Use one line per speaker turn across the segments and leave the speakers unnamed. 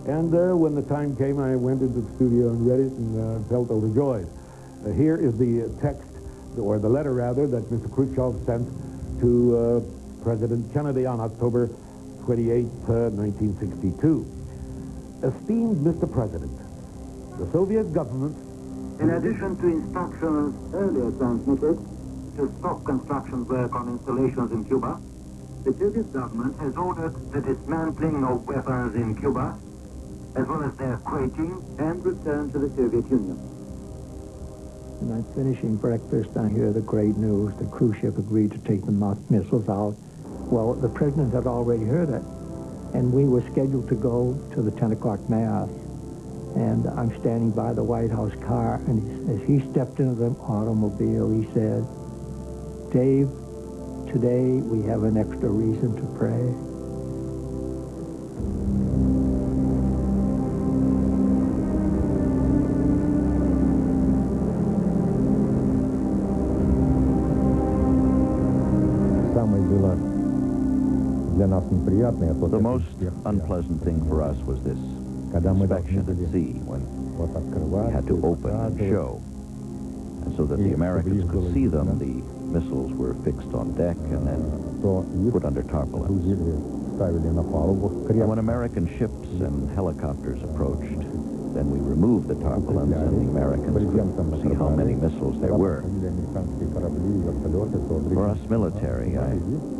And when the time came, I went into the studio and read it and felt overjoyed. Here is the text, or the letter rather, that Mr. Khrushchev sent to President Kennedy on October 28, 1962. Esteemed Mr. President, the Soviet government,
in addition to instructions earlier transmitted to stop construction work on installations in Cuba, the Soviet government has ordered the dismantling of weapons in Cuba, as well as their crating and return to the Soviet Union.
And I'm finishing breakfast, I hear the great news that Khrushchev agreed to take the missiles out. Well, the president had already heard it, and we were scheduled to go to the 10 o'clock mass. And I'm standing by the White House car, and as he stepped into the automobile, he said, "Dave, today we have an extra reason to pray."
The most unpleasant thing for us was this inspection at sea, when we had to open and show. And so that the Americans could see them, the missiles were fixed on deck and then put under tarpaulins. And when American ships and helicopters approached, then we removed the tarpaulins and the Americans could see how many missiles there were. For us military, I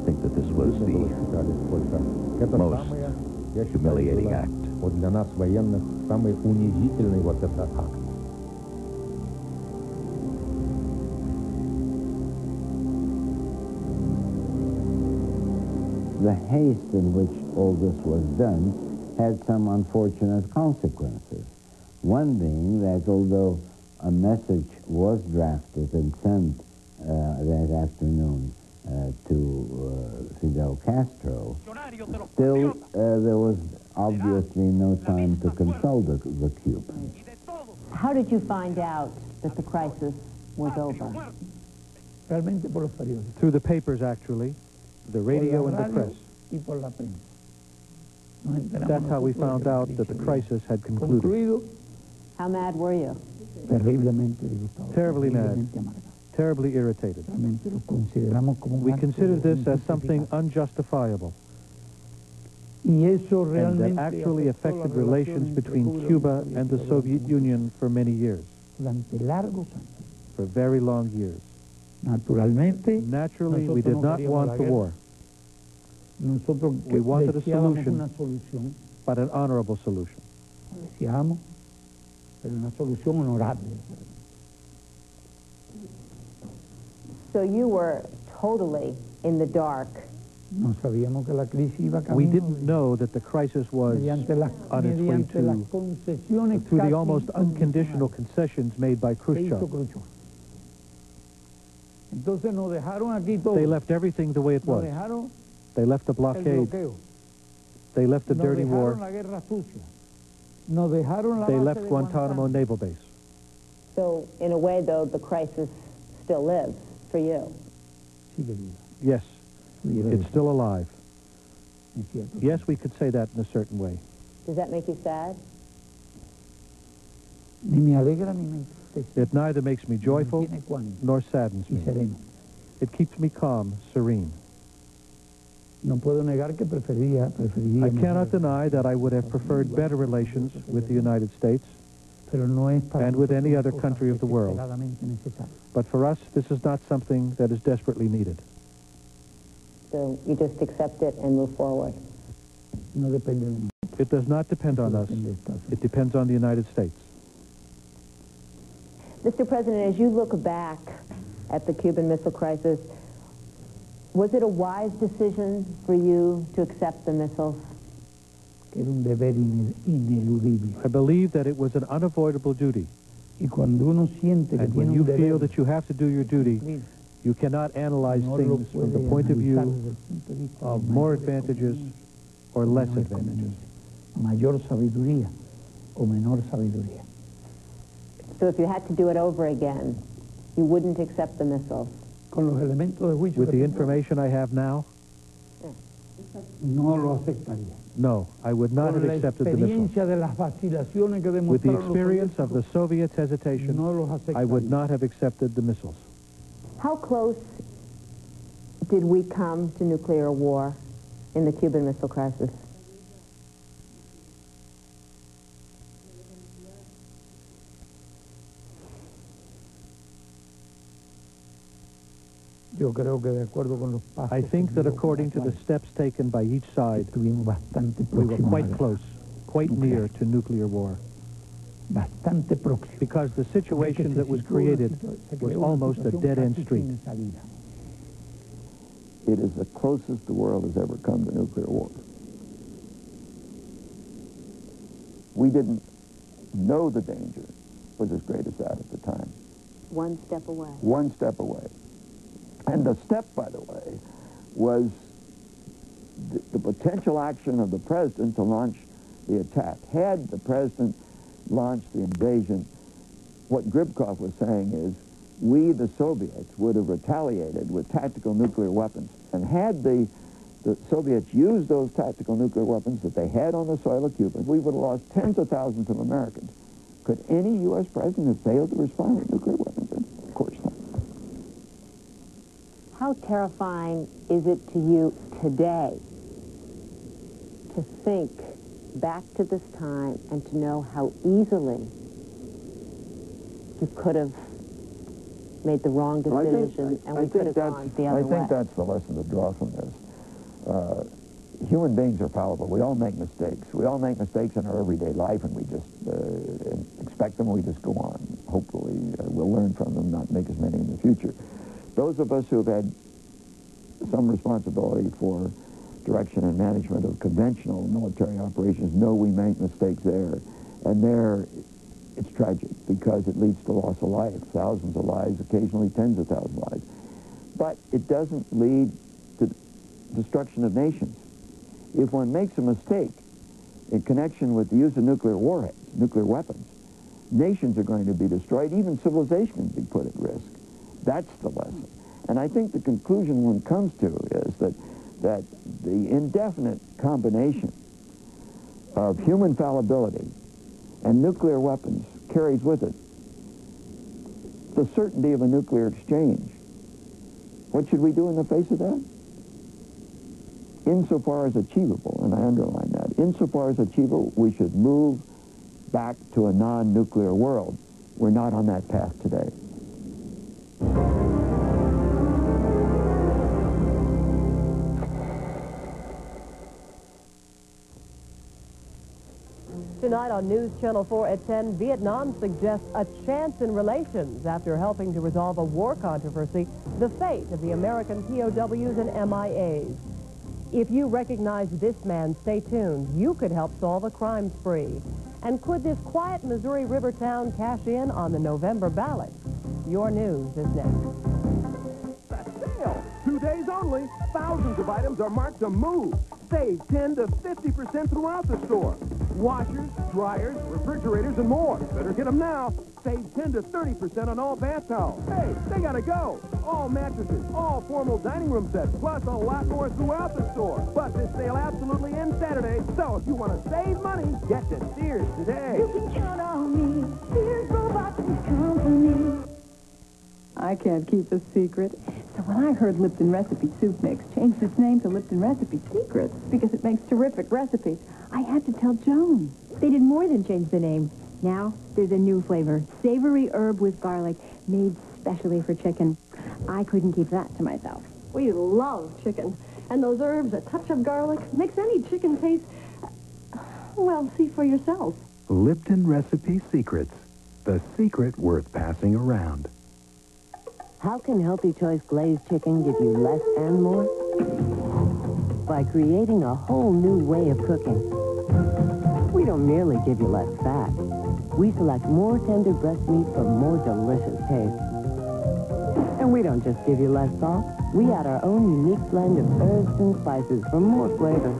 think that this was the most humiliating act.
The haste in which all this was done had some unfortunate consequences. One being that although a message was drafted and sent that afternoon to Fidel Castro, still there was obviously no time to consult the Cubans.
How did you find out that the crisis was over?
Through the papers, actually, the radio and the press. That's how we found out that the crisis had concluded.
How mad were you?
Terribly mad, terribly irritated. We considered this as something unjustifiable, and that actually affected relations between Cuba and the Soviet Union for many years, for very long years. Naturally, we did not want the war. We wanted a solution, but an honorable solution.
So you were totally in the dark.
We didn't know that the crisis was on its way through the almost unconditional concessions made by Khrushchev. They left everything the way it was. They left the blockade. They left the dirty war. They left Guantanamo Naval Base.
So, in a way, though, the crisis still lives for you.
Yes, it's still alive. Yes, we could say that in a certain way.
Does that make you sad?
It neither makes me joyful nor saddens me. It keeps me calm, serene. I cannot deny that I would have preferred better relations with the United States and with any other country of the world. But for us, this is not something that is desperately needed.
So you just accept it and move forward?
It does not depend on us. It depends on the United States.
Mr. President, as you look back at the Cuban Missile Crisis, was it a wise decision for you to accept the missiles?
I believe that it was an unavoidable duty. And when you feel that you have to do your duty, you cannot analyze things from the point of view of more advantages or less advantages.
So if you had to do it over again, you wouldn't accept the missiles?
With the information I have now,
No lo aceptaría.
No, I would not have accepted the missiles. With the experience of the Soviets' hesitation, I would not have accepted the missiles.
How close did we come to nuclear war in the Cuban Missile Crisis?
I
think that according to the steps taken by each side, we were quite close, quite near to nuclear war. Because the situation that was created was almost a dead-end street.
It is the closest the world has ever come to nuclear war. We didn't know the danger was as great as that at the time.
One step away.
One step away. And the step, by the way, was the potential action of the president to launch the attack. Had the president launched the invasion, what Gribkov was saying is, we, the Soviets, would have retaliated with tactical nuclear weapons. And had the Soviets used those tactical nuclear weapons that they had on the soil of Cuba, we would have lost tens of thousands of Americans. Could any U.S. president have failed to respond with nuclear weapons? Of course not.
How terrifying is it to you today to think back to this time and to know how easily you could have made the wrong decision and we could have gone the other way?
I think that's the lesson to draw from this. Human beings are fallible. We all make mistakes. We all make mistakes in our everyday life, and we just expect them, and we just go on. Hopefully, we'll learn from them, not make as many in the future. Those of us who have had some responsibility for direction and management of conventional military operations know we make mistakes there. And there, it's tragic because it leads to loss of life, thousands of lives, occasionally tens of thousands of lives. But it doesn't lead to destruction of nations. If one makes a mistake in connection with the use of nuclear warheads, nuclear weapons, nations are going to be destroyed, even civilization can be put at risk. That's the lesson. And I think the conclusion one comes to is that the indefinite combination of human fallibility and nuclear weapons carries with it the certainty of a nuclear exchange. What should we do in the face of that? Insofar as achievable, and I underline that, insofar as achievable, we should move back to a non-nuclear world. We're not on that path today.
Tonight on News Channel 4 at 10, Vietnam suggests a chance in relations after helping to resolve a war controversy, the fate of the American POWs and MIAs. If you recognize this man, stay tuned. You could help solve a crime spree. And could this quiet Missouri River town cash in on the November ballot? Your news is next.
Sale! 2 days only. Thousands of items are marked to move. Save 10 to 50% throughout the store. Washers, dryers, refrigerators, and more. Better get them now. Save 10 to 30% on all bath towels. Hey, they gotta go. All mattresses, all formal dining room sets, plus a lot more throughout the store. But this sale absolutely ends Saturday, so if you want to save money, get to Sears today.
You can count on me. Sears Robots and Company. I can't keep a secret. So when I heard Lipton Recipe Soup Mix changed its name to Lipton Recipe Secrets because it makes terrific recipes, I had to tell Joan.
They did more than change the name. Now there's a new flavor, savory herb with garlic, made specially for chicken. I couldn't keep that to myself.
We love chicken. And those herbs, a touch of garlic, makes any chicken taste, well, see for yourself.
Lipton Recipe Secrets, the secret worth passing around.
How can Healthy Choice glazed chicken give you less and more? By creating a whole new way of cooking. We don't merely give you less fat. We select more tender breast meat for more delicious taste. And we don't just give you less salt. We add our own unique blend of herbs and spices for more flavor.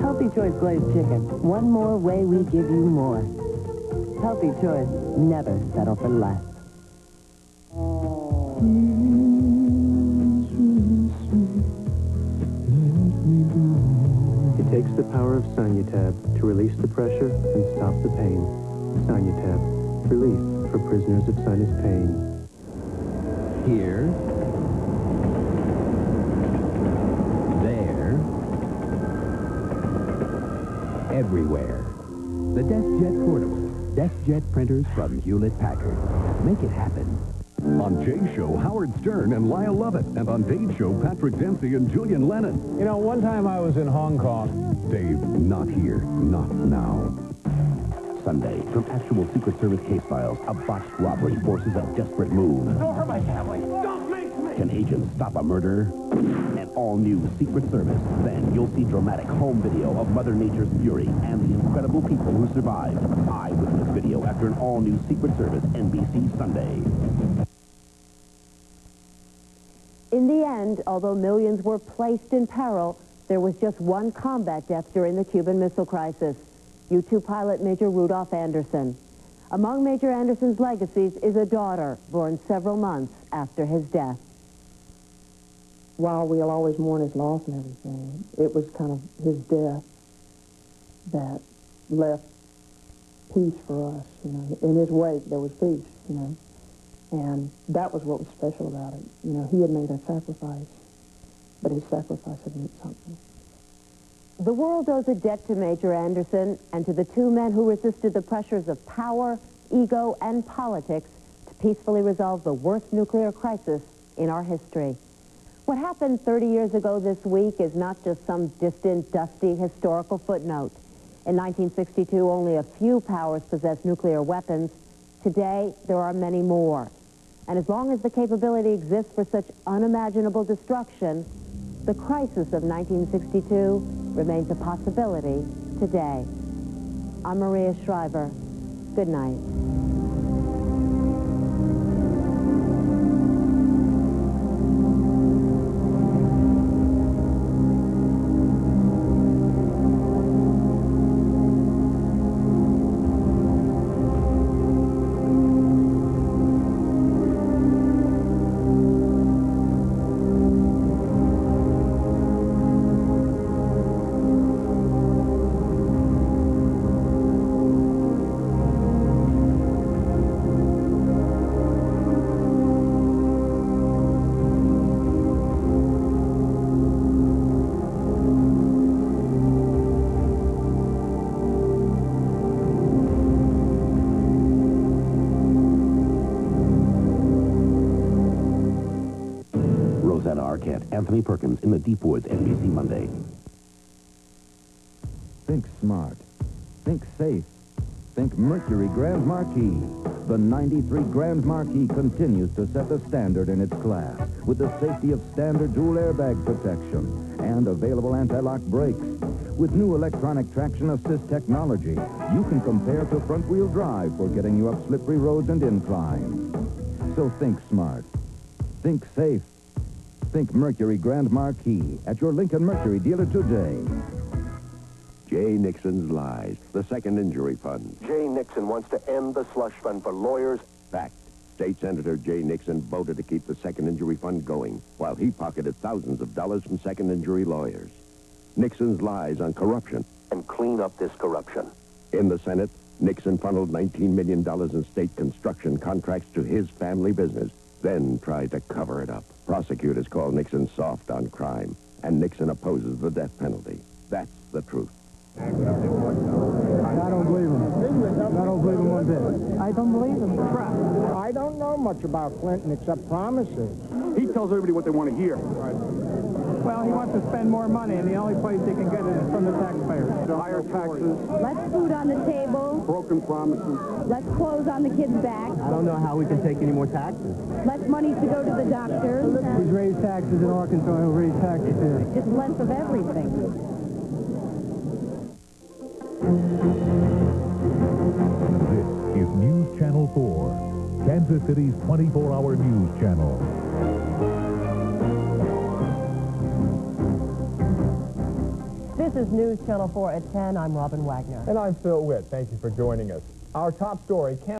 Healthy Choice glazed chicken. One more way we give you more. Healthy Choice. Never settle for less.
It takes takes the power of Sanyutab to release the pressure and stop the pain. Sanyutab, relief for prisoners of sinus pain.
Here. There. Everywhere. The DeskJet Portable. DeskJet printers from Hewlett-Packard. Make it happen.
On Jay's show, Howard Stern and Lyle Lovett. And on Dave's show, Patrick Dempsey and Julian Lennon.
You know, one time I was in Hong Kong.
Dave, not here. Not now.
Sunday, from actual Secret Service case files, a botched robbery forces a desperate move.
Don't hurt my family. Don't make me.
Can agents stop a murder? An all-new Secret Service. Then you'll see dramatic home video of Mother Nature's fury and the incredible people who survived. Eyewitness video after an all-new Secret Service NBC Sunday.
In the end, although millions were placed in peril, there was just one combat death during the Cuban Missile Crisis. U-2 pilot Major Rudolph Anderson. Among Major Anderson's legacies is a daughter born several months after his death.
While we'll always mourn his loss and everything, it was kind of his death that left peace for us, you know. In his wake, there was peace, you know. And that was what was special about it. You know, he had made a sacrifice, but his sacrifice had meant something.
The world owes a debt to Major Anderson and to the two men who resisted the pressures of power, ego, and politics to peacefully resolve the worst nuclear crisis in our history. What happened 30 years ago this week is not just some distant, dusty historical footnote. In 1962, only a few powers possessed nuclear weapons. Today, there are many more. And as long as the capability exists for such unimaginable destruction, the crisis of 1962 remains a possibility today. I'm Maria Shriver. Good night.
Anthony Perkins in the Deep Woods, NBC Monday.
Think smart. Think safe. Think Mercury Grand Marquis. The 93 Grand Marquis continues to set the standard in its class with the safety of standard dual airbag protection and available anti-lock brakes. With new electronic traction assist technology, you can compare to front-wheel drive for getting you up slippery roads and inclines. So think smart. Think safe. Think Mercury Grand Marquis at your Lincoln Mercury dealer today.
Jay Nixon's lies, the second injury fund.
Jay Nixon wants to end the slush fund for lawyers.
Fact. State Senator Jay Nixon voted to keep the second injury fund going, while he pocketed thousands of dollars from second injury lawyers. Nixon's lies on corruption.
And clean up this corruption.
In the Senate, Nixon funneled $19 million in state construction contracts to his family business, then tried to cover it up. Prosecutors call Nixon soft on crime, and Nixon opposes the death penalty. That's the truth.
I don't believe him. I don't believe him one bit.
I don't believe him.
Crap. I don't know much about Clinton except promises.
He tells everybody what they want to hear.
Well, he wants to spend more money, and the only place he can get it is from the taxpayers.
The higher taxes.
Less food on the table.
Broken promises.
Less clothes on the kids' backs.
I don't know how we can take any more taxes.
Less money to go to the doctor.
He's raised taxes in Arkansas. He'll raise taxes here.
Just less of everything.
This is News Channel 4, Kansas City's 24-hour news channel.
This is News Channel 4 at 10. I'm Robin Wagner.
And I'm Phil Witt. Thank you for joining us. Our top story,